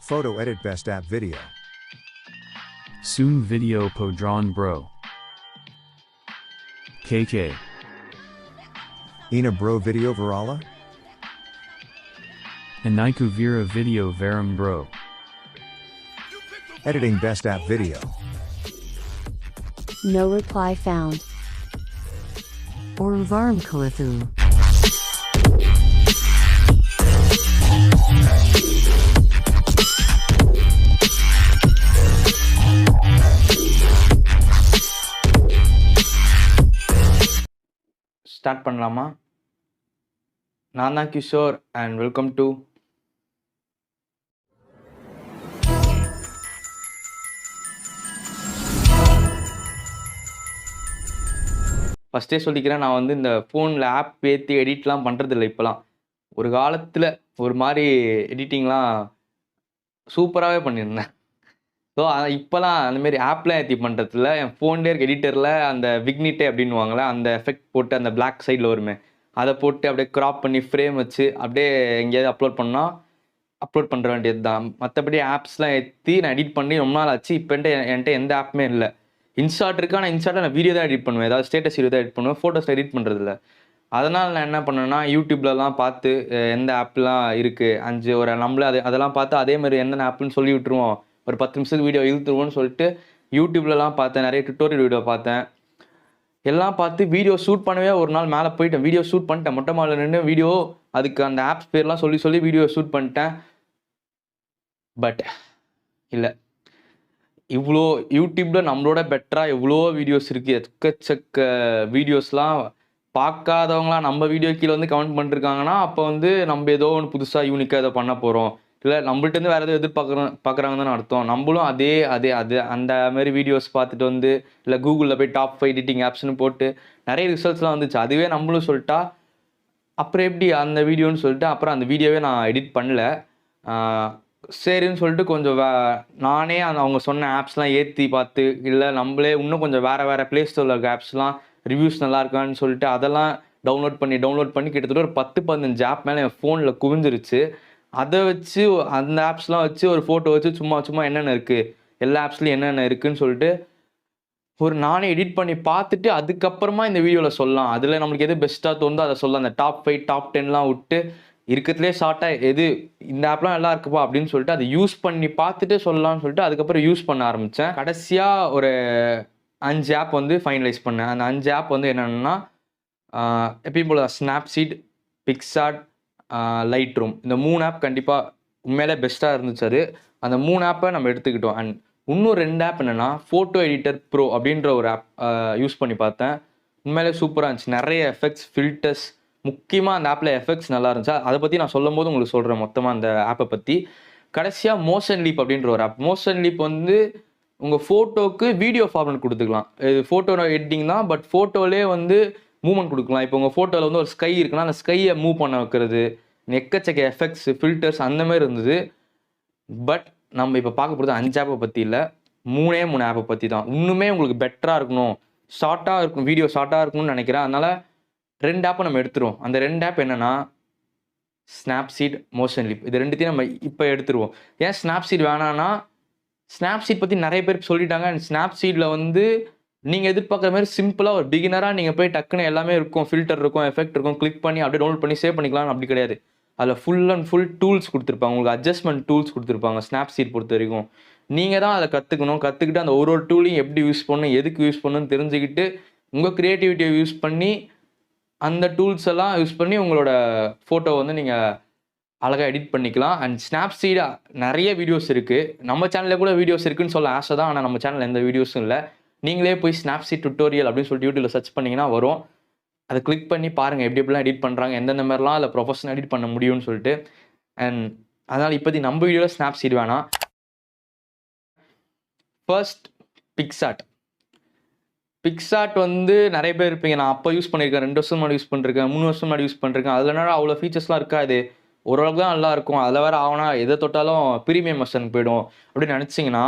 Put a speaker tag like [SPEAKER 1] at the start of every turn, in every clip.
[SPEAKER 1] Photo edit best app video.
[SPEAKER 2] Soon video podron bro. KK.
[SPEAKER 1] Ina bro video virala?
[SPEAKER 2] Anaiku Vera video verum bro.
[SPEAKER 1] Editing best app video.
[SPEAKER 3] No reply found. Or varm Kalithu.
[SPEAKER 4] Start பண்ணலாமா? நான் தான் Kishore and welcome to ஃபஸ்ட்டே சொல்லிக்கிறேன், நான் வந்து இந்த ஃபோனில் app ஏற்றி எடிட்லாம் பண்ணுறதில்ல இப்போலாம். ஒரு காலத்தில் ஒரு மாதிரி எடிட்டிங்லாம் சூப்பராகவே பண்ணியிருந்தேன். ஸோ இப்போலாம் அந்தமாரி ஆப்லாம் ஏற்றி பண்ணுறதில்ல. என் ஃபோன்லேயே இருக்க எடிட்டரில் அந்த விக்னிட்டே அப்படின்வாங்களே, அந்த எஃபெக்ட் போட்டு அந்த பிளாக் சைடில் வருமே, அதை போட்டு அப்படியே க்ராப் பண்ணி ஃப்ரேம் வச்சு அப்படியே எங்கேயாவது அப்லோட் பண்ணுற வேண்டியது தான். மற்றபடி ஆப்ஸ்லாம் ஏற்றி நான் எடிட் பண்ணி ரொம்ப நாள் ஆச்சு. இப்போ என்கிட்ட எந்த ஆப்புமே இல்லை. இன்ஸ்டாட் இருக்குது, ஆனால் இன்ஸ்டாட்டில் நான் வீடியோ தான் எடிட் பண்ணுவேன், ஏதாவது ஸ்டேட்டஸ் வீடியோ தான் எடிட் பண்ணுவேன், ஃபோட்டோஸில் எடிட் பண்ணுறதில்ல. அதனால் நான் என்ன பண்ணேன்னா, யூடியூப்லலாம் பார்த்து எந்த ஆப்லாம் இருக்குது ஒரு நம்மளே அதெல்லாம் பார்த்து அதே மாதிரி எந்த ஆப்புன்னு சொல்லி விட்டுருவோம், ஒரு 10 நிமிஷத்துக்கு வீடியோ இழுத்துருவோன்னு சொல்லிட்டு யூடியூப்லலாம் பார்த்தேன், நிறைய டுட்டோரியல் வீடியோ பார்த்தேன். எல்லாம் பார்த்து வீடியோ ஷூட் பண்ணவே ஒரு நாள் மேலே போயிட்டேன். வீடியோ ஷூட் பண்ணிட்டேன், மொட்டை மாடில் நின்று வீடியோ, அதுக்கு அந்த ஆப்ஸ் பேர்லாம் சொல்லி வீடியோ ஷூட் பண்ணிட்டேன். பட் இல்லை, இவ்வளோ யூடியூப்பில் நம்மளோட பெட்டராக எவ்வளோ வீடியோஸ் இருக்குது, எக்கச்சக்க வீடியோஸ்லாம் பார்க்காதவங்களாம் நம்ம வீடியோ கீழே வந்து கமெண்ட் பண்ணிருக்காங்கன்னா, அப்போ வந்து நம்ம ஏதோ ஒன்று புதுசாக யூனிக்காக இதை பண்ண போகிறோம், இல்லை நம்மள்ட்டேருந்து வேறு எதுவும் பார்க்குறாங்கன்னு அர்த்தம். நம்மளும் அதே அந்த மாதிரி வீடியோஸ் பார்த்துட்டு வந்து, இல்லை கூகுளில் போய் டாப் 5 எடிட்டிங் ஆப்ஸ்னு போட்டு நிறைய ரிசல்ட்ஸ்லாம் வந்துச்சு. அதுவே நம்மளும் சொல்லிட்டா அப்புறம் எப்படி அந்த வீடியோன்னு சொல்லிட்டு அப்புறம் அந்த வீடியோவே நான் எடிட் பண்ணல. சரின்னு சொல்லிட்டு கொஞ்சம் நானே அவங்க சொன்ன ஆப்ஸ்லாம் ஏற்றி பார்த்து, இல்லை நம்மளே இன்னும் கொஞ்சம் வேறு ப்ளே ஸ்டோரில் இருக்க ஆப்ஸ்லாம் ரிவ்யூஸ் நல்லா இருக்கான்னு சொல்லிட்டு அதெல்லாம் டவுன்லோட் பண்ணி கிட்டத்தட்ட ஒரு 10-15 ஆப் மேலே என் ஃபோனில் குவிஞ்சிருச்சு. அதை வச்சு அந்த ஆப்ஸ்லாம் வச்சு ஒரு ஃபோட்டோ வச்சு சும்மா என்னென்ன இருக்குது, எல்லா ஆப்ஸ்லையும் என்னென்ன இருக்குதுன்னு சொல்லிட்டு நானே எடிட் பண்ணி பார்த்துட்டு அதுக்கப்புறமா இந்த வீடியோவில் சொல்லலாம். அதில் நம்மளுக்கு எது பெஸ்ட்டாக தோணுதோ அதை சொல்லலாம். அந்த டாப் 5 டாப் 10லாம் விட்டு இருக்கிறதுலே ஷார்ட்டாக எது இந்த ஆப்லாம் நல்லா இருக்குப்பா அப்படின்னு சொல்லிட்டு அதை யூஸ் பண்ணி பார்த்துட்டு சொல்லலாம்னு சொல்லிட்டு அதுக்கப்புறம் யூஸ் பண்ண ஆரம்பித்தேன். கடைசியாக ஒரு 5 ஆப் வந்து ஃபைனலைஸ் பண்ணேன். அந்த 5 ஆப் வந்து என்னென்னா, எப்பயும் போல் ஸ்னாப்சீட், பிக்சார்ட், லைட்ரூம், இந்த 3 ஆப் கண்டிப்பாக உண்மையிலே பெஸ்ட்டாக இருந்துச்சு. அது அந்த 3 ஆப்பை நம்ம எடுத்துக்கிட்டோம். அண்ட் இன்னும் 2 ஆப் என்னென்னா, ஃபோட்டோ எடிட்டர் ப்ரோ அப்படின்ற ஒரு ஆப் யூஸ் பண்ணி பார்த்தேன். உண்மையிலே சூப்பராக இருந்துச்சு. நிறைய எஃபெக்ட்ஸ், ஃபில்டர்ஸ், முக்கியமாக அந்த ஆப்பில் எஃபெக்ட்ஸ் நல்லா இருந்துச்சு. அதை பற்றி நான் சொல்லும் போது உங்களுக்கு சொல்கிறேன் மொத்தமாக அந்த ஆப்பை பற்றி. கடைசியாக மோஷன் லீப் அப்படின்ற ஒரு ஆப். மோஷன் லீப் வந்து உங்கள் ஃபோட்டோவுக்கு வீடியோ ஃபார்மேட் கொடுத்துக்கலாம். இது ஃபோட்டோ எடிட்டிங் தான், பட் ஃபோட்டோவிலே வந்து மூவ்மெண்ட் கொடுக்கலாம். இப்போ உங்கள் ஃபோட்டோவில் வந்து ஒரு ஸ்கை இருக்குன்னா அந்த ஸ்கையை மூவ் பண்ண வைக்கிறது, எக்கச்சக்க எஃபெக்ட்ஸ், ஃபில்டர்ஸ் அந்த மாதிரி இருந்தது. பட் நம்ம இப்போ பார்க்க போகிறது 5 ஆப்பை பற்றி இல்லை, 3 ஆப்பை பற்றி தான். இன்னுமே உங்களுக்கு பெட்டராக இருக்கணும், ஷார்ட்டாக இருக்கும், வீடியோ ஷார்ட்டாக இருக்கணும்னு நினைக்கிறேன். அதனால் 2 ஆப்பை நம்ம எடுத்துருவோம். அந்த 2 ஆப் என்னென்னா, ஸ்னாப்சீட், மோஷன் லீப். இது 2த்தையும் நம்ம இப்போ எடுத்துருவோம். ஏன் ஸ்னாப்சீட் வேணான்னா, ஸ்னாப்சீட் பற்றி நிறைய பேர் சொல்லிட்டாங்க. அண்ட் ஸ்னாப்சீட்டில் வந்து நீங்கள் எதிர்பார்க்குற மாதிரி சிம்பிளாக ஒரு பிகினராக நீங்கள் போய் டக்குன்னு எல்லாமே இருக்கும், ஃபில்டர் இருக்கும், எஃபெக்ட் இருக்கும், கிளிக் பண்ணி அப்படியே டவுன்லோட் பண்ணி சேவ் பண்ணிக்கலாம், அப்படி கிடையாது. அதில் ஃபுல் அண்ட் ஃபுல் டூல்ஸ் கொடுத்துருப்பாங்க, உங்களுக்கு அட்ஜஸ்ட்மெண்ட் டூல்ஸ் கொடுத்துருப்பாங்க. ஸ்னாப்சீட் பொறுத்த வரைக்கும் நீங்கள் தான் அதை கற்றுக்கிட்டு அந்த ஒரு டூலையும் எப்படி யூஸ் பண்ணணும், எதுக்கு யூஸ் பண்ணணும்னு தெரிஞ்சுக்கிட்டு உங்கள் க்ரியேட்டிவிட்டியை யூஸ் பண்ணி அந்த டூல்ஸ் எல்லாம் யூஸ் பண்ணி உங்களோட ஃபோட்டோ வந்து நீங்கள் அழகாக எடிட் பண்ணிக்கலாம். அண்ட் ஸ்னாப்சீடாக நிறைய வீடியோஸ் இருக்குது. நம்ம சேனலில் கூட வீடியோஸ் இருக்குதுன்னு சொல்ல ஆசை தான், ஆனால் நம்ம சேனலில் எந்த வீடியோஸும் இல்லை. நீங்களே போய் ஸ்னாப்சீட் டுட்டோரியல் அப்படின்னு சொல்லிட்டு யூடியூப்ல சர்ச் பண்ணிங்கன்னா வரும். அதை கிளிக் பண்ணி பாருங்கள் எப்படி எப்படிலாம் எடிட் பண்ணுறாங்க, எந்தெந்த மாதிரிலாம் அதில் ப்ரொஃபஷனல் எடிட் பண்ண முடியும்னு சொல்லிட்டு. அண்ட் அதனால் இப்போதைக்கு நம்ம வீடியோவில் ஸ்னாப்சீட் வேணாம். ஃபர்ஸ்ட் பிக்சார்ட் வந்து நிறைய பேர் இருப்பீங்க, நான் அப்போ யூஸ் பண்ணியிருக்கேன், 2 வருஷம் முன்னாடி யூஸ் பண்ணிருக்கேன், 3 வருஷம் முன்னாடி யூஸ் பண்ணிருக்கேன். அதில் அவ்வளோ ஃபீச்சர்ஸ்லாம் இருக்காது, ஓரளவுக்கு தான் நல்லா இருக்கும். அதில் வேறு ஆகுனா எதை தொட்டாலும் ப்ரீமியம் வெர்ஷன் போயிடும் அப்படின்னு நினச்சிங்கன்னா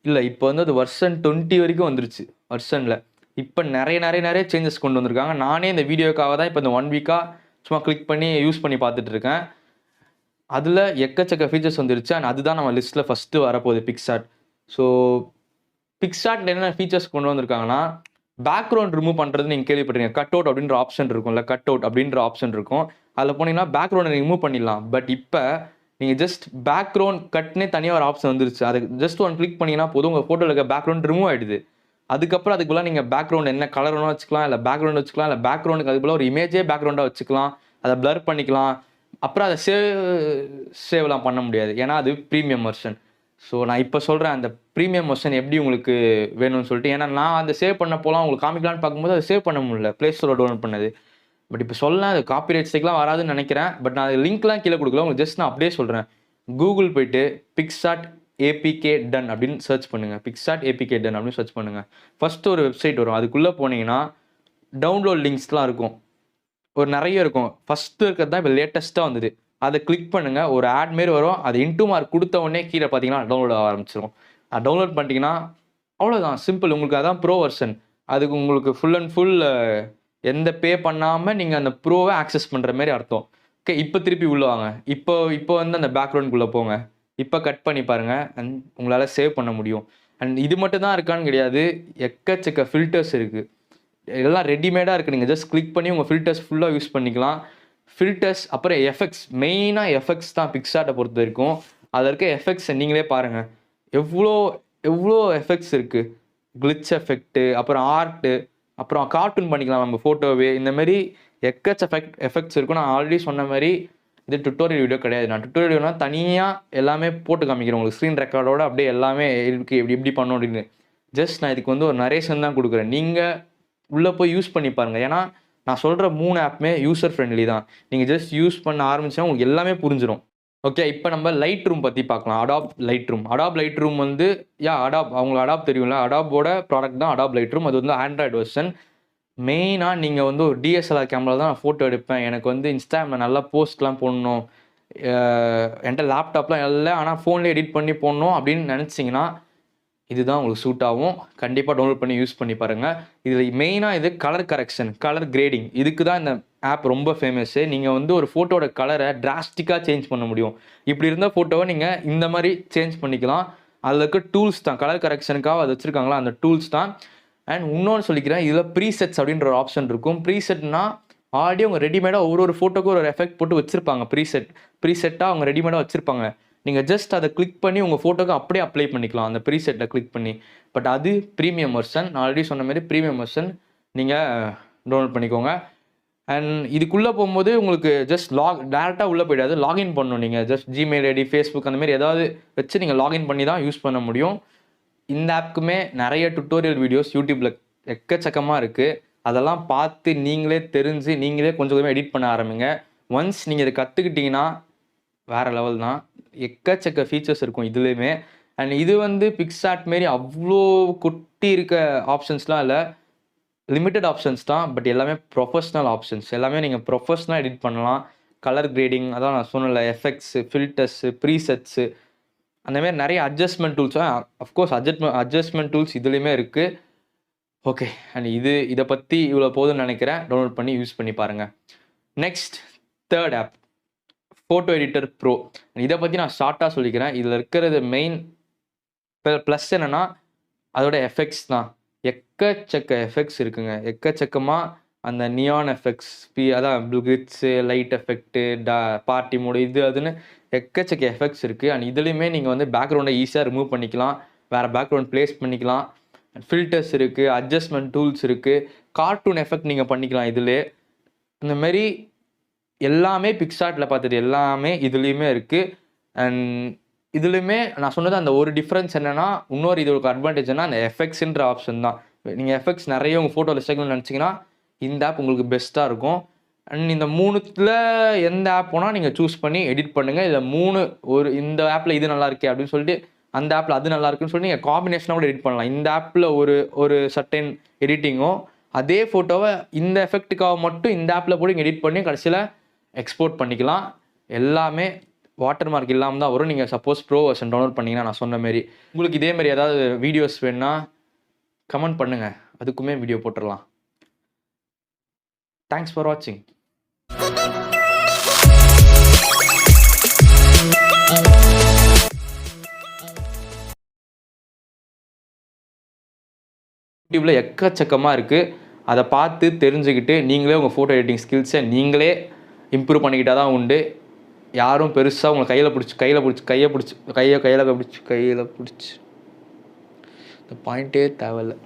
[SPEAKER 4] இல்லை. இப்போ வந்து அது வெர்ஷன் 20 வரைக்கும் வந்துருச்சு. வெர்ஷனில் இப்போ நிறைய சேஞ்சஸ் கொண்டு வந்திருக்காங்க. நானே இந்த வீடியோக்காக தான் இப்போ இந்த 1 வீக்காக சும்மா கிளிக் பண்ணி யூஸ் பண்ணி பார்த்துட்டு இருக்கேன். அதில் எக்கச்சக்க ஃபீச்சர்ஸ் வந்துருச்சு. அண்ட் அதுதான் நம்ம லிஸ்ட்டில் ஃபஸ்ட்டு வரப்போகுது PICSART. ஸோ PICSART என்ன ஃபீச்சர்ஸ் கொண்டு வந்திருக்காங்கன்னா, பேக்ரவுண்ட் ரிமூவ் பண்ணுறது நீங்கள் கேள்விப்பட்டிருக்கீங்க. கட் அவுட் அப்படின்ற ஆப்ஷன் இருக்கும்ல, கட் அவுட் அப்படின்ற ஆப்ஷன் இருக்கும். அதில் போனீங்கன்னா பேக்ரவுண்டை ரிமூவ் பண்ணிடலாம். பட் இப்போ நீங்கள் ஜஸ்ட் பேக்ரவுண்ட் கட்னே தனியாக ஒரு ஆப்ஷன் வந்துருச்சு. அதை ஜஸ்ட் ஒன் கிளிக் பண்ணிங்கன்னா போதும், உங்கள் ஃபோட்டோவில் இருக்க பேக்ரவுண்ட் ரிமூவ் ஆகிடுது. அதுக்கப்புறம் அதுக்குள்ளே நீங்கள் பேக்ரவுண்ட் என்ன கலர் வேணால் வச்சுக்கலாம், இல்லை பேக்ரவுண்ட் வச்சுக்கலாம், இல்லை பேக்ரவுண்டுக்கு அதுக்குள்ளே ஒரு இமேஜே பேக்ரவுண்டாக வச்சுக்கலாம், அதை பிளர் பண்ணிக்கலாம். அப்புறம் அதை சேவ்லாம் பண்ண முடியாது, ஏன்னா அது ப்ரீமியம் வெர்ஷன். ஸோ நான் இப்போ சொல்கிறேன் அந்த ப்ரீமியம் வெர்ஷன் எப்படி உங்களுக்கு வேணும்னு சொல்லிட்டு. ஏன்னா நான் அந்த சேவ் பண்ண போகலாம் உங்களுக்கு காமிக்கலான்னு பார்க்கும்போது அதை சேவ் பண்ண முடியல, ப்ளே ஸ்டோரில் டவுன்லோட் பண்ணது. பட் இப்போ சொல்லலாம் அது காப்பிரைட் ஸ்ட்ரைக்லாம் வராதுன்னு நினைக்கிறேன். பட் நான் அது லிங்க்லாம் கீழே கொடுக்கல, உங்களுக்கு ஜஸ்ட் நான் அப்படியே சொல்கிறேன். கூகுள் போய்ட்டு PICSART APK done அப்படின்னு சர்ச் பண்ணுங்கள். PICSART APK done அப்படின்னு சர்ச் பண்ணுங்கள். ஃபஸ்ட்டு ஒரு வெப்சைட் வரும். அதுக்குள்ளே போனீங்கன்னா டவுன்லோட் லிங்க்ஸ்லாம் இருக்கும், ஒரு நிறைய இருக்கும். ஃபஸ்ட்டு இருக்கிறது தான் இப்போ லேட்டஸ்ட்டாக வந்தது. அதை கிளிக் பண்ணுங்கள், ஒரு ஆட் மாரி வரும். அது இன்டூ மார்க் கொடுத்த உடனே கீழே பார்த்தீங்கன்னா டவுன்லோட் ஆக ஆரம்பிச்சிடும். அது டவுன்லோட் பண்ணிட்டீங்கன்னா அவ்வளோதான், சிம்பிள். உங்களுக்கு அதான் ப்ரோ வெர்ஷன். அதுக்கு உங்களுக்கு ஃபுல் அண்ட் ஃபுல் எந்த பே பண்ணாமல் நீங்கள் அந்த ப்ரோவை ஆக்சஸ் பண்ணுற மாதிரி அர்த்தம். ஓகே, இப்போ திருப்பி உள்ளே வாங்க. இப்போ வந்து அந்த பேக்ரவுண்டுக்குள்ளே போங்க. இப்போ கட் பண்ணி பாருங்கள், அண்ட் உங்களால் சேவ் பண்ண முடியும். அண்ட் இது மட்டும் தான் இருக்கான்னு கிடையாது, எக்கச்சக்க ஃபில்டர்ஸ் இருக்குது. எல்லாம் ரெடிமேடாக இருக்குது. நீங்கள் ஜஸ்ட் கிளிக் பண்ணி உங்கள் ஃபில்டர்ஸ் ஃபுல்லாக யூஸ் பண்ணிக்கலாம். ஃபில்டர்ஸ், அப்புறம் எஃபெக்ட்ஸ். மெயினாக எஃபெக்ட்ஸ் தான் PICSARட்டை பொறுத்த வரைக்கும். அதில் இருக்க எஃபெக்ட்ஸை நீங்களே பாருங்கள், எவ்வளோ எஃபெக்ட்ஸ் இருக்குது. கிளிச் எஃபெக்ட்டு, அப்புறம் ஆர்ட்டு, அப்புறம் கார்ட்டூன் பண்ணிக்கலாம் நம்ம ஃபோட்டோவே. இந்தமாரி எஃபெக்ட்ஸ் இருக்கும். நான் ஆல்ரெடி சொன்ன மாதிரி இது டுட்டோரியல் வீடியோ கிடையாது. நான் டுட்டோரியல் வீடியோனா தனியாக எல்லாமே போட்டு காமிக்கிறேன் உங்களுக்கு, ஸ்க்ரீன் ரெக்கார்டோட அப்படியே எல்லாமே இருக்குது, எப்படி பண்ணணும் அப்படின்னு. ஜஸ்ட் நான் இதுக்கு வந்து ஒரு நரேஷன் தான் கொடுக்குறேன். நீங்கள் உள்ளே போய் யூஸ் பண்ணி பாருங்கள். ஏன்னா நான் சொல்கிற 3 ஆப்புமே யூசர் ஃப்ரெண்ட்லி தான். நீங்கள் ஜஸ்ட் யூஸ் பண்ண ஆரம்பிச்சா உங்களுக்கு எல்லாமே புரிஞ்சிடும். ஓகே, இப்போ நம்ம லைட்ரூம் பற்றி பார்க்கலாம். அடாப் லைட்ரூம் வந்து அவங்களுக்கு அடாப் தெரியும்ல, அடாபோட ப்ராடக்ட் தான் அடாப் லைட்ரூம். அது வந்து ஆண்ட்ராய்டு வெர்ஷன். மெயினாக நீங்கள் வந்து ஒரு DSLR கேமரா தான் நான் ஃபோட்டோ எடுப்பேன், எனக்கு வந்து இன்ஸ்டாகிராமில் நல்லா போஸ்ட்லாம் போடணும், என்கிட்ட லேப்டாப்லாம் இல்லை ஆனால் ஃபோன்லேயே எடிட் பண்ணி போடணும் அப்படின்னு நினச்சிங்கன்னா இதுதான் உங்களுக்கு சூட் ஆகும். கண்டிப்பாக டவுன்லோட் பண்ணி யூஸ் பண்ணி பாருங்கள். இதில் மெயினாக இது கலர் கரெக்ஷன், கலர் கிரேடிங், இதுக்கு தான் இந்த ஆப் ரொம்ப ஃபேமஸ்ஸு. நீங்கள் வந்து ஒரு ஃபோட்டோட கலரை டிராஸ்டிக்காக சேஞ்ச் பண்ண முடியும். இப்படி இருந்த ஃபோட்டோவை நீங்கள் இந்த மாதிரி சேஞ்ச் பண்ணிக்கலாம். அதில் இருக்க டூல்ஸ் தான் கலர் கரெக்ஷனுக்காக அது வச்சுருக்காங்களா, அந்த டூல்ஸ் தான். அண்ட் இன்னொன்று சொல்லிக்கிறேன், இதில் ப்ரீசெட்ஸ் அப்படின்ற ஒரு ஆப்ஷன் இருக்கும். ப்ரீசெட்னா ஆல்ரெடி அவங்க ரெடிமேடாக ஒரு ஃபோட்டோக்கும் ஒரு எஃபெக்ட் போட்டு வச்சுருப்பாங்க. ப்ரீசெட்டாக அவங்க ரெடிமேடாக வச்சுருப்பாங்க. நீங்கள் ஜஸ்ட் அதை கிளிக் பண்ணி உங்கள் ஃபோட்டோக்கு அப்படியே அப்ளை பண்ணிக்கலாம், அந்த ப்ரீசெட்டை கிளிக் பண்ணி. பட் அது ப்ரீமியம் வெர்ஷன். நான் ஆல்ரெடி சொன்ன மாதிரி ப்ரீமியம் வெர்ஷன் நீங்கள் டவுன்லோட் பண்ணிக்கோங்க. அண்ட் இதுக்குள்ளே போகும்போது உங்களுக்கு ஜஸ்ட் டேரெக்டாக உள்ளே போய்டாது, லாகின் பண்ணணும். நீங்கள் ஜஸ்ட் ஜிமெயில் ஐடி, ஃபேஸ்புக் அந்த மாதிரி ஏதாவது வச்சு நீங்கள் லாகின் பண்ணி தான் யூஸ் பண்ண முடியும். இந்த ஆப்புக்குமே நிறைய டுட்டோரியல் வீடியோஸ் யூடியூப்பில் எக்கச்சக்கமாக இருக்குது. அதெல்லாம் பார்த்து நீங்களே தெரிஞ்சு நீங்களே கொஞ்சம் கொஞ்சமாக எடிட் பண்ண ஆரம்பிங்க. ஒன்ஸ் நீங்கள் இதை கற்றுக்கிட்டிங்கன்னா வேறு லெவல் தான். எக்கச்சக்க ஃபீச்சர்ஸ் இருக்கும் இதுலேயுமே. அண்ட் இது வந்து PICSART மாரி அவ்வளோ குட்டி இருக்க ஆப்ஷன்ஸ்லாம் இல்லை, லிமிட்டட் ஆப்ஷன்ஸ் தான். பட் எல்லாமே ப்ரொஃபஷ்னல் ஆப்ஷன்ஸ். எல்லாமே நீங்கள் ப்ரொஃபஷ்னலாக எடிட் பண்ணலாம். கலர் கிரேடிங், அதான் நான் சொன்னல, எஃபெக்ட்ஸு, ஃபில்டர்ஸு, ப்ரீசெட்ஸு, அந்தமாரி நிறைய adjustment tools. Of course adjustment tools இதுலேயுமே இருக்குது. ஓகே, அண்ட் இதை பற்றி இவ்வளோ போதும்னு நினைக்கிறேன். டவுன்லோட் பண்ணி யூஸ் பண்ணி பாருங்கள். Next, third app, photo editor pro. இதை பற்றி நான் ஷார்ட்டாக சொல்லிக்கிறேன். இதில் இருக்கிறது மெயின் ப்ளஸ் என்னென்னா அதோட எஃபெக்ட்ஸ் தான். எக்கச்சக்க எஃபெக்ட்ஸ் இருக்குங்க, எக்கச்சக்கமாக. அந்த நியான் எஃபெக்ட்ஸ், அதான் Glitz, light effect, party mode, இது அதுன்னு எக்கச்சக்க எஃபெக்ட்ஸ் இருக்குது. அண்ட் இதுலேயுமே நீங்கள் வந்து பேக்ரவுண்டை ஈஸியாக ரிமூவ் பண்ணிக்கலாம், வேறு பேக்ரவுண்ட் ப்ளேஸ் பண்ணிக்கலாம். ஃபில்டர்ஸ் இருக்குது, அட்ஜஸ்ட்மெண்ட் டூல்ஸ் இருக்குது, கார்ட்டூன் எஃபெக்ட் நீங்கள் பண்ணிக்கலாம் இதில். இந்தமாரி எல்லாமே PICSARTல பார்த்தது எல்லாமே இதுலேயுமே இருக்குது. அண்ட் இதுலேயுமே நான் சொன்னது அந்த ஒரு டிஃப்ரென்ஸ் என்னென்னா, இன்னொரு இது ஒரு அட்வான்டேஜ்னா அந்த எஃபெக்ட்ஸுன்ற ஆப்ஷன் தான். நீங்கள் எஃபெக்ட்ஸ் நிறைய உங்கள் ஃபோட்டோவில் சேர்க்கணும்னு நினச்சிங்கன்னா இந்த ஆப் உங்களுக்கு பெஸ்ட்டாக இருக்கும். அண்ட் இந்த 3த்தில் எந்த ஆப் போனால் நீங்கள் சூஸ் பண்ணி எடிட் பண்ணுங்கள். இதில் இந்த ஆப்பில் இது நல்லா இருக்கே அப்படின்னு சொல்லிட்டு அந்த ஆப்பில் அது நல்லா இருக்குன்னு சொல்லி நீங்கள் காம்பினேஷனாக கூட எடிட் பண்ணலாம். இந்த ஆப்பில் ஒரு சர்டன் எடிட்டிங்கும் அதே ஃபோட்டோவை இந்த எஃபெக்ட்டுக்காக மட்டும் இந்த ஆப்பில் போட்டு எடிட் பண்ணி கடைசியில் எக்ஸ்போர்ட் பண்ணிக்கலாம். எல்லாமே வாட்டர் மார்க் இல்லாமல் தான் வரும். நீங்கள் சப்போஸ் ப்ரோ வெர்ஷன் டவுன்லோட் பண்ணிங்கன்னா நான் சொன்ன மாரி. உங்களுக்கு இதேமாரி ஏதாவது வீடியோஸ் வேணுன்னா கமெண்ட் பண்ணுங்கள், அதுக்குமே வீடியோ போட்டுடலாம். தேங்க்ஸ் ஃபார் வாட்சிங். யூடியூப்பில் எக்கச்சக்கமாக இருக்குது. அதை பார்த்து தெரிஞ்சுக்கிட்டு நீங்களே உங்கள் ஃபோட்டோ எடிட்டிங் ஸ்கில்ஸை நீங்களே இம்ப்ரூவ் பண்ணிக்கிட்டால் தான் உண்டு. யாரும் பெருசாக உங்களை கையில் பிடிச்சி இந்த பாயிண்ட்டே தேவையில்லை.